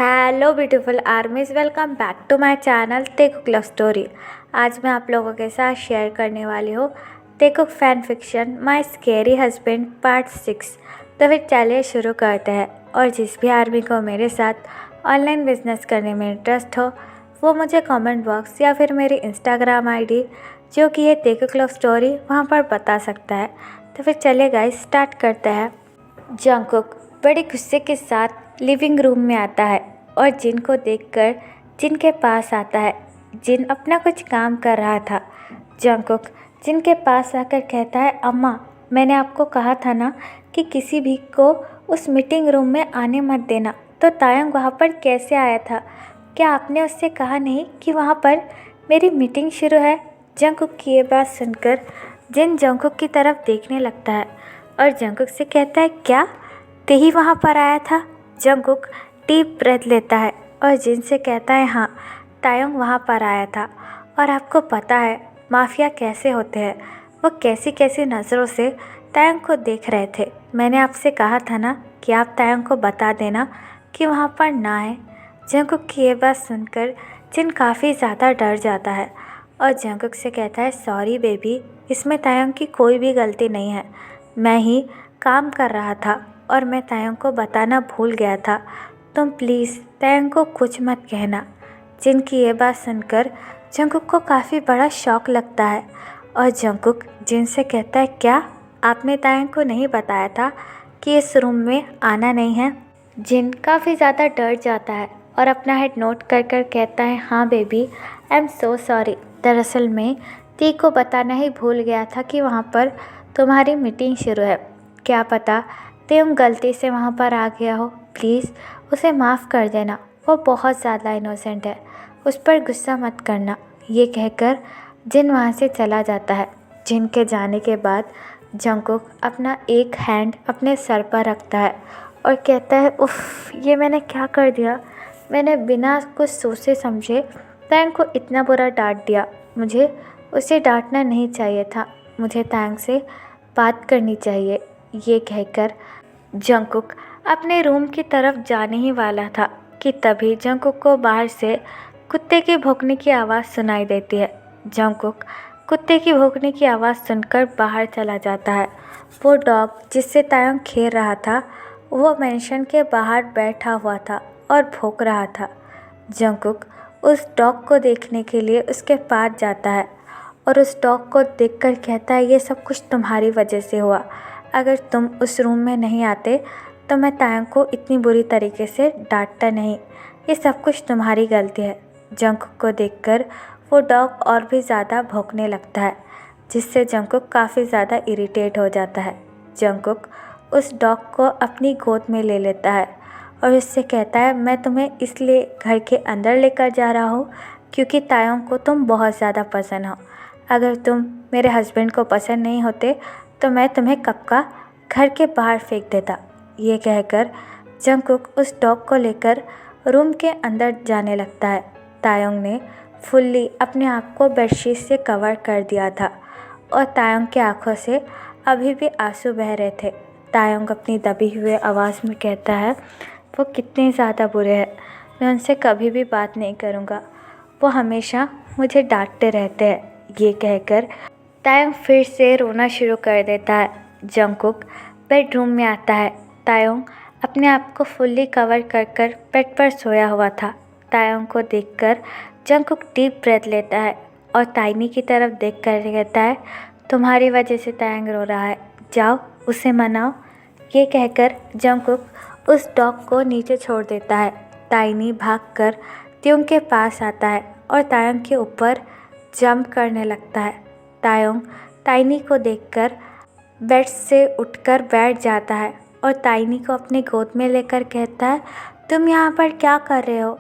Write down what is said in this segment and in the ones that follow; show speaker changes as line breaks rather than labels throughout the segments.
Hello beautiful armies, welcome back to my channel Taekook love story. आज मैं आप लोगों के साथ शेयर करने वाली हूँ Taekook fan fiction my scary husband part 6। तो फिर चलिए शुरू करते हैं। और जिस भी आर्मी को मेरे साथ ऑनलाइन बिजनेस करने में इंटरेस्ट हो वो मुझे कमेंट बॉक्स या फिर मेरी इंस्टाग्राम आईडी जो कि है तेकुक लव स्टोरी वहाँ पर बता सकता है। तो फिर चलिए गाइस स्टार्ट करते हैं। जंगकुक बड़े गुस्से के साथ लिविंग रूम में आता है और जिन को देखकर जिन के पास आता है। जिन अपना कुछ काम कर रहा था। जंगकुक जिन के पास आकर कहता है, अम्मा मैंने आपको कहा था ना कि किसी भी को उस मीटिंग रूम में आने मत देना। तो तायंग वहाँ पर कैसे आया था? क्या आपने उससे कहा नहीं कि वहाँ पर मेरी मीटिंग शुरू है? जंगकुक की ये बात सुनकर जिन जंगकुक की तरफ देखने लगता है और जंगकुक से कहता है, क्या ते ही वहाँ पर आया था? जंगकुक डीप ब्रेथ लेता है और जिन से कहता है, हाँ तायंग वहाँ पर आया था। और आपको पता है माफिया कैसे होते हैं, वो कैसी कैसी नज़रों से तायंग को देख रहे थे। मैंने आपसे कहा था ना कि आप तायंग को बता देना कि वहाँ पर ना आए। जंगकुक की ये बात सुनकर जिन काफ़ी ज़्यादा डर जाता है और जंगकुक से कहता है, सॉरी बेबी, इसमें तायंग की कोई भी गलती नहीं है। मैं ही काम कर रहा था और मैं तायंग को बताना भूल गया था। तुम प्लीज़ तायंग को कुछ मत कहना। जिन की ये बात सुनकर जंगकुक को काफ़ी बड़ा शौक लगता है और जंगकुक जिन से कहता है, क्या आपने तायंग को नहीं बताया था कि इस रूम में आना नहीं है? जिन काफ़ी ज़्यादा डर जाता है और अपना हेड नोट कर कर कहता है, हाँ baby, I am so sorry. दरअसल मैं ती को बताना ही भूल गया था कि वहाँ पर तुम्हारी मीटिंग शुरू है। क्या पता तुम गलती से वहाँ पर आ गया हो। प्लीज़ उसे माफ़ कर देना, वो बहुत ज़्यादा इनोसेंट है, उस पर गुस्सा मत करना। ये कहकर जिन वहाँ से चला जाता है। जिन के जाने के बाद जंगकुक अपना एक हैंड अपने सर पर रखता है और कहता है, उफ़, ये मैंने क्या कर दिया? मैंने बिना कुछ सोचे समझे तायंग को इतना बुरा डांट दिया। मुझे उसे डांटना नहीं चाहिए था, मुझे तायंग से बात करनी चाहिए। ये कहकर जंगकुक अपने रूम की तरफ जाने ही वाला था कि तभी जंगकुक को बाहर से कुत्ते के भौंकने की आवाज़ सुनाई देती है। जंगकुक कुत्ते की भौंकने की आवाज़ सुनकर बाहर चला जाता है। वो डॉग जिससे तायंग खेल रहा था वो मेंशन के बाहर बैठा हुआ था और भौंक रहा था। जंगकुक उस डॉग को देखने के लिए उसके पास जाता है और उस डॉग को देखकर कहता है, ये सब कुछ तुम्हारी वजह से हुआ। अगर तुम उस रूम में नहीं आते तो मैं तायंग को इतनी बुरी तरीके से डांटता नहीं। ये सब कुछ तुम्हारी गलती है। जंगकुक को देखकर वो डॉग और भी ज़्यादा भौंकने लगता है जिससे जंगकुक काफ़ी ज़्यादा इरिटेट हो जाता है। जंगकुक उस डॉग को अपनी गोद में ले लेता है और उससे कहता है, मैं तुम्हें इसलिए घर के अंदर लेकर जा रहा हूँ क्योंकि तायंग को तुम बहुत ज़्यादा पसंद हो। अगर तुम मेरे हस्बैंड को पसंद नहीं होते तो मैं तुम्हें कब का घर के बाहर फेंक देता। ये कहकर जंगकुक उस डॉग को लेकर रूम के अंदर जाने लगता है। तायंग ने फुल्ली अपने आप को बेडशीट से कवर कर दिया था और तायंग की आंखों से अभी भी आंसू बह रहे थे। तायंग अपनी दबी हुई आवाज़ में कहता है, वो कितने ज़्यादा बुरे हैं, मैं उनसे कभी भी बात नहीं करूँगा, वो हमेशा मुझे डांटते रहते हैं। ये कहकर तायंग फिर से रोना शुरू कर देता है। जंगकुक बेडरूम में आता है। तायंग अपने आप को फुल्ली कवर कर कर बेड पर सोया हुआ था। तायंग को देखकर जंगकुक डीप ब्रेथ लेता है और ताइनी की तरफ देखकर कहता है, तुम्हारी वजह से तायंग रो रहा है, जाओ उसे मनाओ। ये कहकर जंगकुक उस डॉग को नीचे छोड़ देता है। ताइनी भागकर त्योंग के पास आता है और तायंग के ऊपर जंप करने लगता है। तायंग ताइनी को देखकर बेड से उठकर बैठ जाता है और ताइनी को अपनी गोद में लेकर कहता है, तुम यहाँ पर क्या कर रहे हो?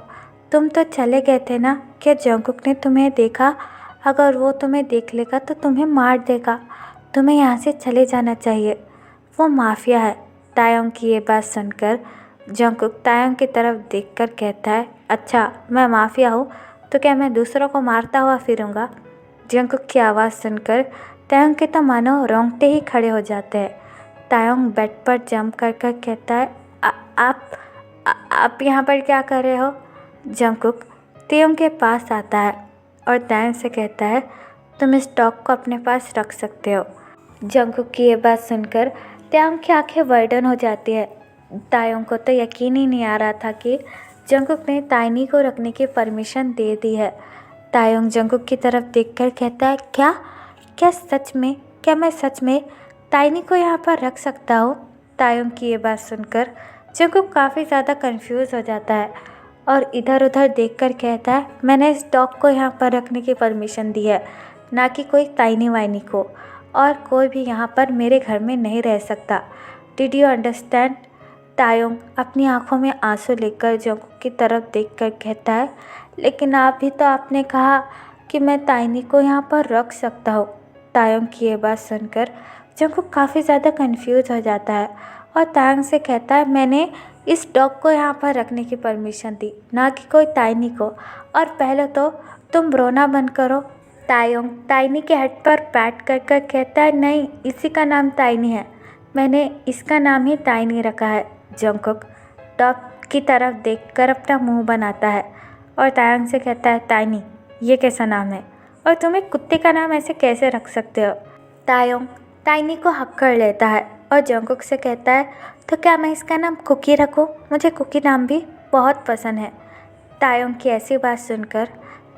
तुम तो चले गए थे ना? क्या जंगकुक ने तुम्हें देखा? अगर वो तुम्हें देख लेगा तो तुम्हें मार देगा, तुम्हें यहाँ से चले जाना चाहिए, वो माफिया है। तायंग की ये बात सुनकर जंगकुक तायंग की तरफ देखकर कहता है, अच्छा मैं माफिया हूँ तो क्या मैं दूसरों को मारता हुआ फिरूँगा? जंगकुक की आवाज़ सुनकर तायंग के तो मानो रोंगटे ही खड़े हो जाते हैं। तायंग बेड पर जंप कर कर कहता है, आप आप यहाँ पर क्या कर रहे हो? जंगकुक ताeyong के पास आता है और ताeyong से कहता है तुम इस डॉग को अपने पास रख सकते हो। जंगकुक की ये बात सुनकर ताeyong की आंखें वाइडन हो जाती है। ताeyong को तो यकीन ही नहीं आ रहा था कि जंगकुक ने ताइनी को रखने की परमिशन दे दी है। ताeyong जंगकुक की तरफ देखकर कहता है क्या क्या सच में, क्या मैं सच में ताइनी को यहाँ पर रख सकता हूँ? ताeyong की ये बात सुनकर जंगकुक काफ़ी ज़्यादा कंफ्यूज हो जाता है और इधर उधर देखकर कहता है मैंने इस डॉग को यहाँ पर रखने की परमिशन दी है, ना कि कोई ताइनी वाइनी को, और कोई भी यहाँ पर मेरे घर में नहीं रह सकता। Did you understand? ताeyong अपनी आंखों में आंसू लेकर जंगकुक की तरफ देखकर कहता है लेकिन आप भी तो आपने कहा कि मैं ताइनी को यहाँ पर रख सकता हूँ। ताeyong की ये बात सुनकर जंगकुक काफ़ी ज़्यादा कंफ्यूज हो जाता है और ताeyong से कहता है मैंने इस डॉग को यहाँ पर रखने की परमिशन दी, ना कि कोई ताइनी को, और पहले तो तुम रोना बंद करो। ताeyong ताइनी के हेड पर पैट कर कर कहता है नहीं, इसी का नाम ताइनी है, मैंने इसका नाम ही ताइनी रखा है। जंगकुक डॉग की तरफ देखकर अपना मुंह बनाता है और ताeyong से कहता है ताइनी ये कैसा नाम है और तुम एक कुत्ते का नाम ऐसे कैसे रख सकते हो? ताeyong ताइनी को हक कर लेता है और जंगकुक से कहता है तो क्या मैं इसका नाम कुकी रखूं? मुझे कुकी नाम भी बहुत पसंद है। ताeyong की ऐसी बात सुनकर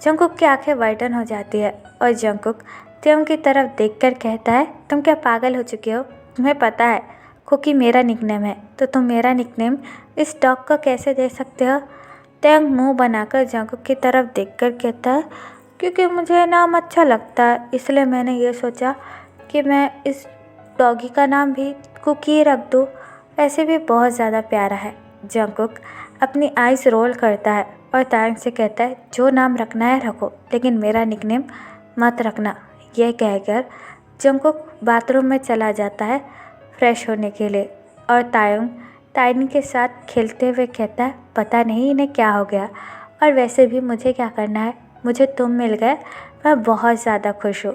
जंगकुक की आंखें वाइडन हो जाती है और जंगकुक ताeyong की तरफ देखकर कहता है तुम क्या पागल हो चुके हो? तुम्हें पता है कुकी मेरा निकनेम है, तो तुम मेरा निकनेम इस डॉग को कैसे दे सकते हो? ताeyong मुंह बनाकर जंगकुक की तरफ देखकर कहता है क्योंकि मुझे नाम अच्छा लगता है, इसलिए मैंने ये सोचा कि मैं इस डॉगी का नाम भी कुकी रख दूँ, ऐसे भी बहुत ज़्यादा प्यारा है। जंगकुक अपनी आइज़ रोल करता है और ताeyong से कहता है जो नाम रखना है रखो, लेकिन मेरा निकनेम मत रखना। यह कहकर जंगकुक बाथरूम में चला जाता है फ्रेश होने के लिए और ताeyong ताइनी के साथ खेलते हुए कहता है पता नहीं इन्हें क्या हो गया, और वैसे भी मुझे क्या करना है, मुझे तुम मिल गए, मैं बहुत ज़्यादा खुश हूँ,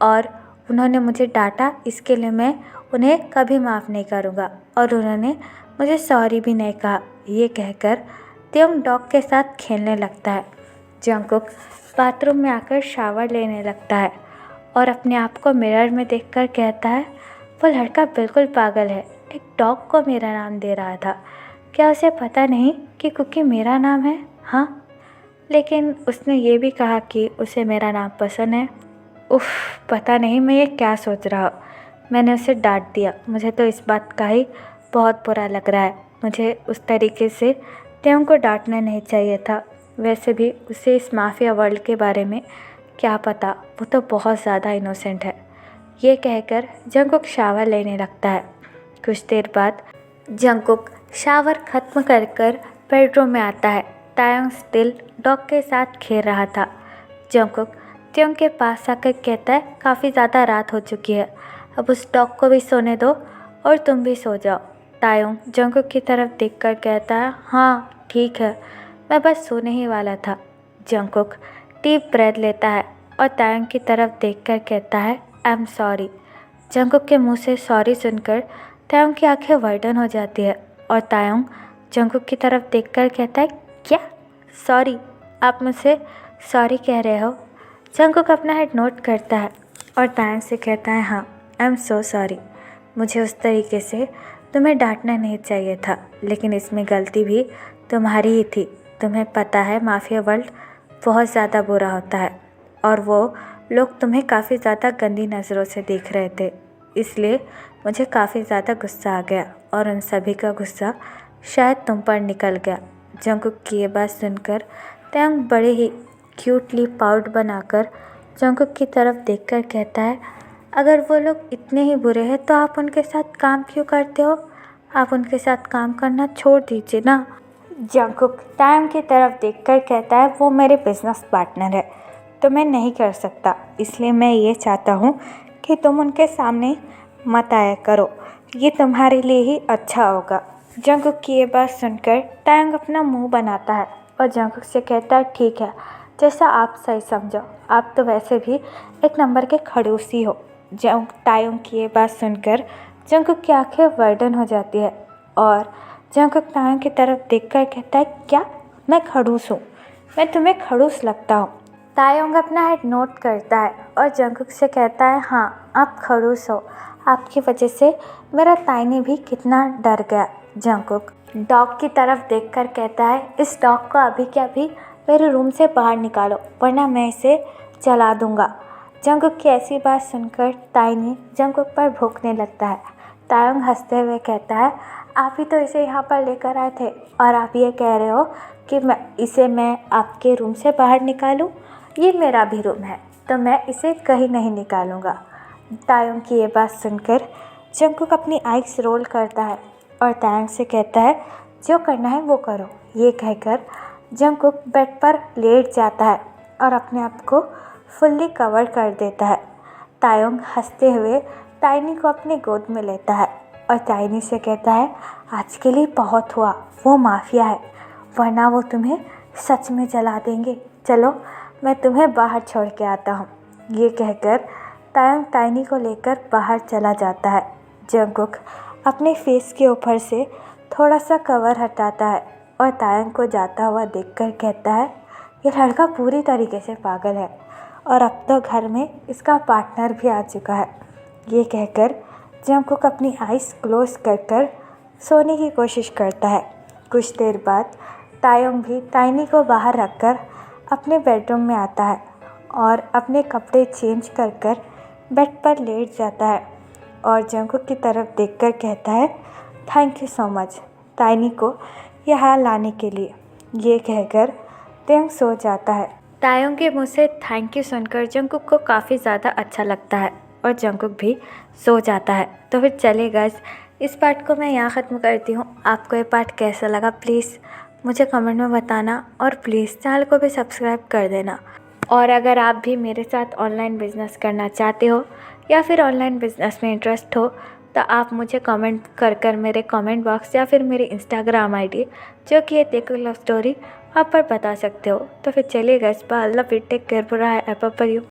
और उन्होंने मुझे डांटा इसके लिए मैं उन्हें कभी माफ़ नहीं करूँगा, और उन्होंने मुझे सॉरी भी नहीं कहा। ये कहकर ताeyong डॉग के साथ खेलने लगता है। जंगकुक बाथरूम में आकर शावर लेने लगता है और अपने आप को मिरर में देखकर कहता है वो लड़का बिल्कुल पागल है, एक डॉग को मेरा नाम दे रहा था, क्या उसे पता नहीं कि कुकी मेरा नाम है? हाँ, लेकिन उसने ये भी कहा कि उसे मेरा नाम पसंद है। उफ़, पता नहीं मैं ये क्या सोच रहा हूँ, मैंने उसे डांट दिया, मुझे तो इस बात का ही बहुत बुरा लग रहा है, मुझे उस तरीके से ताeyong को डांटना नहीं चाहिए था। वैसे भी उसे इस माफिया वर्ल्ड के बारे में क्या पता, वो तो बहुत ज़्यादा इनोसेंट है। ये कहकर जंगकुक शावर लेने लगता है। कुछ देर बाद जंगकुक शावर ख़त्म कर कर बेडरूम में आता है। ताeyong स्टिल डॉग के साथ खेल रहा था। जंगकुक ताeyong के पास आकर कहता है काफ़ी ज़्यादा रात हो चुकी है, अब उस डॉग को भी सोने दो और तुम भी सो जाओ। ताeyong जंगकुक की तरफ देखकर कहता है हाँ ठीक है, मैं बस सोने ही वाला था। जंगकुक डीप ब्रेथ लेता है और ताeyong की तरफ देखकर कहता है आई एम सॉरी। जंगकुक के मुंह से सॉरी सुनकर ताeyong की आंखें वाइडन हो जाती है और ताeyong जंगकुक की तरफ देखकर कहता है क्या सॉरी, आप मुझसे सॉरी कह रहे हो? जंगकुक अपना हेड नोट करता है और ताeyong से कहता है हाँ आई एम सो सॉरी, मुझे उस तरीके से तुम्हें डांटना नहीं चाहिए था, लेकिन इसमें गलती भी तुम्हारी ही थी। तुम्हें पता है माफिया वर्ल्ड बहुत ज़्यादा बुरा होता है और वो लोग तुम्हें काफ़ी ज़्यादा गंदी नज़रों से देख रहे थे, इसलिए मुझे काफ़ी ज़्यादा गुस्सा आ गया और उन सभी का गुस्सा शायद तुम पर निकल गया। जंगकुक की ये बात सुनकर ताeyong बड़े ही क्यूटली पाउट बनाकर जंगकुक की तरफ देखकर कहता है अगर वो लोग इतने ही बुरे हैं तो आप उनके साथ काम क्यों करते हो? आप उनके साथ काम करना छोड़ दीजिए ना। जंगकुक ताeyong की तरफ देखकर कहता है वो मेरे बिजनेस पार्टनर है तो मैं नहीं कर सकता, इसलिए मैं ये चाहता हूँ कि तुम उनके सामने मत आया करो, ये तुम्हारे लिए ही अच्छा होगा। जंगकुक की ये बात सुनकर ताeyong अपना मुंह बनाता है और जंगकुक से कहता है ठीक है, जैसा आप सही समझो, आप तो वैसे भी एक नंबर के खड़ूसी हो। ताeyong की ये बात सुनकर जंगकुक की आंखें वाइडन हो जाती है और जंगकुक तायंग की तरफ देखकर कहता है, क्या मैं खड़ूस हूँ? मैं तुम्हें खड़ूस लगता हूँ? तायंग अपना हेड नोट करता है और जंगकुक से कहता है, हाँ आप खड़ूस हो। आपकी वजह से मेरा ताइनी भी कितना डर गया। जंगकुक डॉग की तरफ देखकर कहता है, इस डॉग को अभी के अभी मेरे रूम से बाहर निकालो वरना मैं इसे जला दूंगा। जंगकुक की ऐसी बात सुनकर ताइनी जंगकुक पर भौंकने लगता है। तायंग हंसते हुए कहता है, आप ही तो इसे यहाँ पर लेकर आए थे और आप ये कह रहे हो कि मैं आपके रूम से बाहर निकालूं? ये मेरा भी रूम है तो मैं इसे कहीं नहीं निकालूंगा। तायंग की ये बात सुनकर जंगकुक अपनी आइज़ रोल करता है और तायंग से कहता है, जो करना है वो करो। ये कहकर जंगकुक बेड पर लेट जाता है और अपने आप को फुल्ली कवर कर देता है। तायंग हंसते हुए ताइनी को अपनी गोद में लेता है और ताइनी से कहता है, आज के लिए बहुत हुआ, वो माफिया है वरना वो तुम्हें सच में जला देंगे। चलो मैं तुम्हें बाहर छोड़ के आता हूँ। ये कहकर तायंग ताइनी को लेकर बाहर चला जाता है। जंगकुक अपने फेस के ऊपर से थोड़ा सा कवर हटाता है और तायंग को जाता हुआ देखकर कहता है, ये लड़का पूरी तरीके से पागल है और अब तो घर में इसका पार्टनर भी आ चुका है। ये कहकर जंगकुक अपनी आइज़ क्लोज कर सोने की कोशिश करता है। कुछ देर बाद तायंग भी ताइनी को बाहर रखकर अपने बेडरूम में आता है और अपने कपड़े चेंज कर बेड पर लेट जाता है और जंगकुक की तरफ देखकर कहता है, थैंक यू सो मच ताइनी को यहाँ लाने के लिए। ये कहकर तायंग सो जाता है। तायंग के मुँह से थैंक यू सुनकर जंगकुक को काफ़ी ज़्यादा अच्छा लगता है और जंगकुक भी सो जाता है। तो फिर चलिए गाइस, इस पार्ट को मैं यहाँ ख़त्म करती हूँ। आपको ये पार्ट कैसा लगा प्लीज़ मुझे कमेंट में बताना और प्लीज़ चैनल को भी सब्सक्राइब कर देना। और अगर आप भी मेरे साथ ऑनलाइन बिजनेस करना चाहते हो या फिर ऑनलाइन बिजनेस में इंटरेस्ट हो तो आप मुझे कमेंट कर मेरे कमेंट बॉक्स या फिर मेरे इंस्टाग्राम आईडी जो कि है देखो लव स्टोरी, आप पर बता सकते हो। तो फिर चलिए guys, bye, love you, take care, बुरा है, एप पर यू।